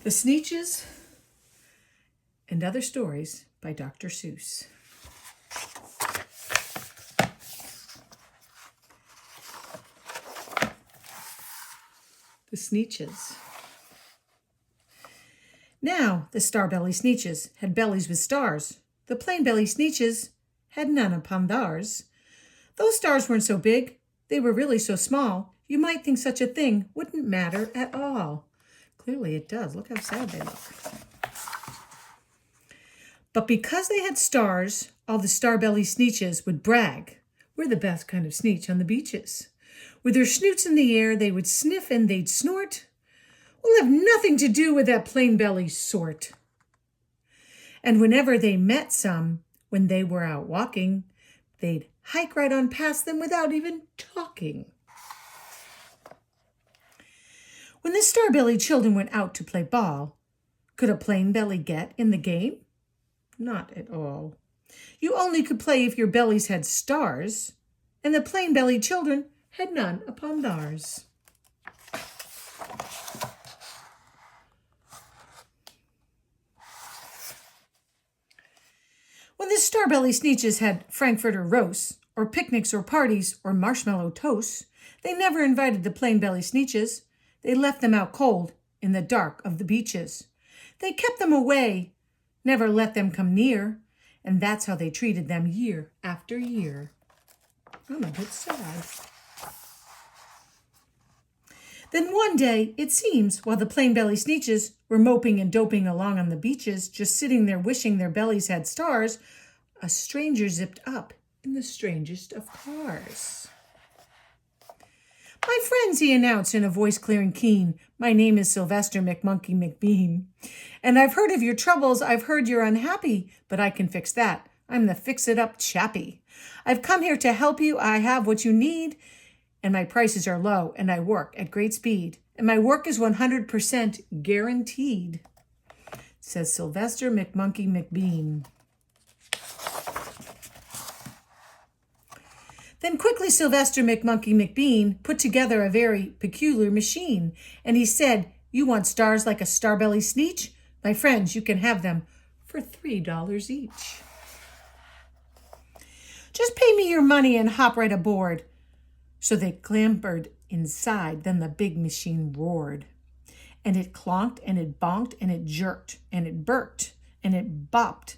The Sneetches and Other Stories by Dr. Seuss. The Sneetches. Now the star-belly Sneetches had bellies with stars. The plain-belly Sneetches had none upon theirs. Those stars weren't so big. They were really so small. You might think such a thing wouldn't matter at all. Clearly it does. Look how sad they look. But because they had stars, all the star-belly Sneetches would brag. We're the best kind of Sneetch on the beaches. With their snoots in the air, they would sniff and they'd snort. We'll have nothing to do with that plain-belly sort. And whenever they met some, when they were out walking, they'd hike right on past them without even talking. When the star-belly children went out to play ball, could a plain belly get in the game? Not at all. You only could play if your bellies had stars, and the plain-belly children had none upon theirs. When the star-belly Sneetches had frankfurter roasts, or picnics or parties, or marshmallow toasts, they never invited the plain-belly Sneetches. They left them out cold in the dark of the beaches. They kept them away, never let them come near, and that's how they treated them year after year. I'm a bit sad. Then one day, it seems, while the plain-belly Sneetches were moping and doping along on the beaches, just sitting there wishing their bellies had stars, a stranger zipped up in the strangest of cars. "My friends," he announced in a voice clear and keen, "my name is Sylvester McMonkey McBean. And I've heard of your troubles, I've heard you're unhappy, but I can fix that. I'm the fix-it-up chappie. I've come here to help you, I have what you need, and my prices are low, and I work at great speed. And my work is 100% guaranteed," says Sylvester McMonkey McBean. Then quickly Sylvester McMonkey McBean put together a very peculiar machine, and he said, "You want stars like a star-belly Sneetch? My friends, you can have them for $3 each. Just pay me your money and hop right aboard." So they clambered inside, then the big machine roared. And it clonked, and it bonked, and it jerked, and it burked, and it bopped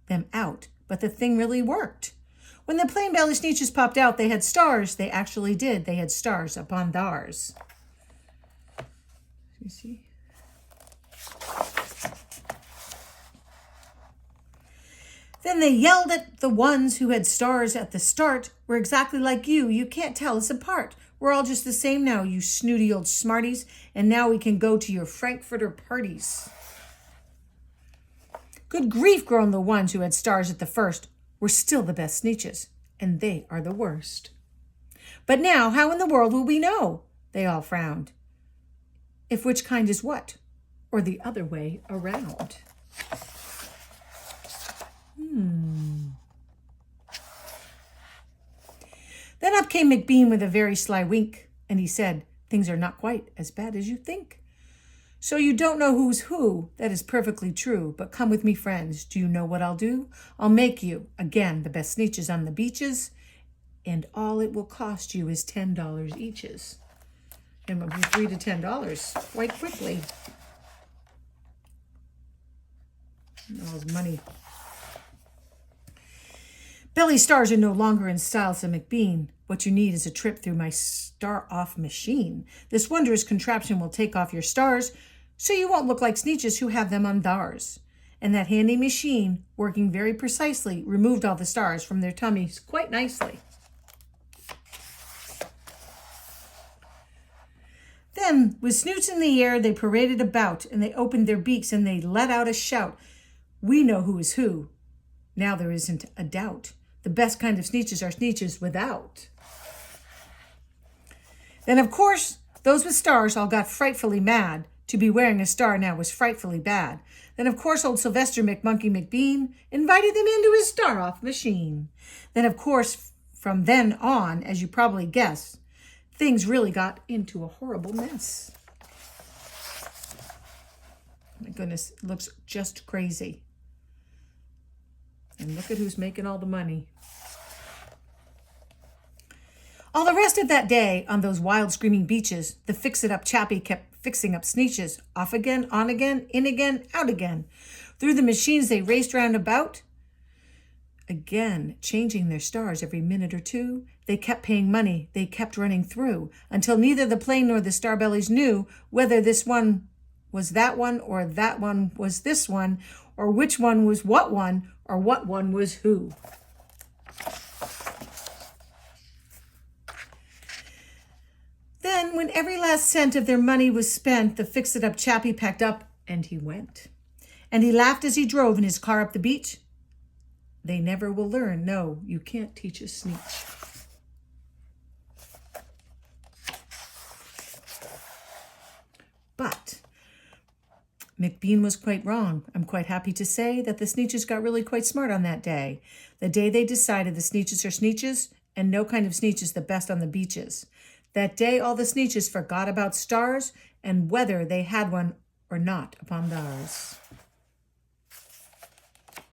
them out. But the thing really worked. When the plain-belly Sneetches popped out, they had stars. They actually did. They had stars upon theirs. You see? Then they yelled at the ones who had stars at the start. "We're exactly like you. You can't tell us apart. We're all just the same now, you snooty old smarties. And now we can go to your frankfurter parties." "Good grief," groaned the ones who had stars at the first. "We're still the best Sneetches, and they are the worst. But now, how in the world will we know?" They all frowned. "If which kind is what, or the other way around." Then up came McBean with a very sly wink, and he said, "Things are not quite as bad as you think. So you don't know who's who, that is perfectly true. But come with me, friends, do you know what I'll do? I'll make you, again, the best Sneetches on the beaches, and all it will cost you is $10 eaches." And we'll be $3 to $10 quite quickly. All his money. "Belly stars are no longer in style," said McBean. "What you need is a trip through my star-off machine. This wondrous contraption will take off your stars, so you won't look like Sneetches who have them on theirs." And that handy machine, working very precisely, removed all the stars from their tummies quite nicely. Then, with snoots in the air, they paraded about, and they opened their beaks, and they let out a shout. "We know who is who. Now there isn't a doubt. The best kind of Sneetches are Sneetches without." Then, of course, those with stars all got frightfully mad. To be wearing a star now was frightfully bad. Then, of course, old Sylvester McMonkey McBean invited them into his star-off machine. Then, of course, from then on, as you probably guess, things really got into a horrible mess. My goodness, it looks just crazy. And look at who's making all the money. All the rest of that day, on those wild screaming beaches, the fix-it-up chappie kept fixing up Sneetches. Off again, on again, in again, out again. Through the machines they raced round about, again, changing their stars every minute or two. They kept paying money, they kept running through, until neither the plane nor the starbellies knew whether this one was that one, or that one was this one, or which one was what one, or what one was who. Then, when every last cent of their money was spent, the fix-it-up chappie packed up, and he went. And he laughed as he drove in his car up the beach. They never will learn. No, you can't teach a Sneetch. But McBean was quite wrong. I'm quite happy to say that the Sneetches got really quite smart on that day. The day they decided the Sneetches are Sneetches, and no kind of Sneetch is the best on the beaches. That day all the Sneetches forgot about stars and whether they had one or not upon theirs.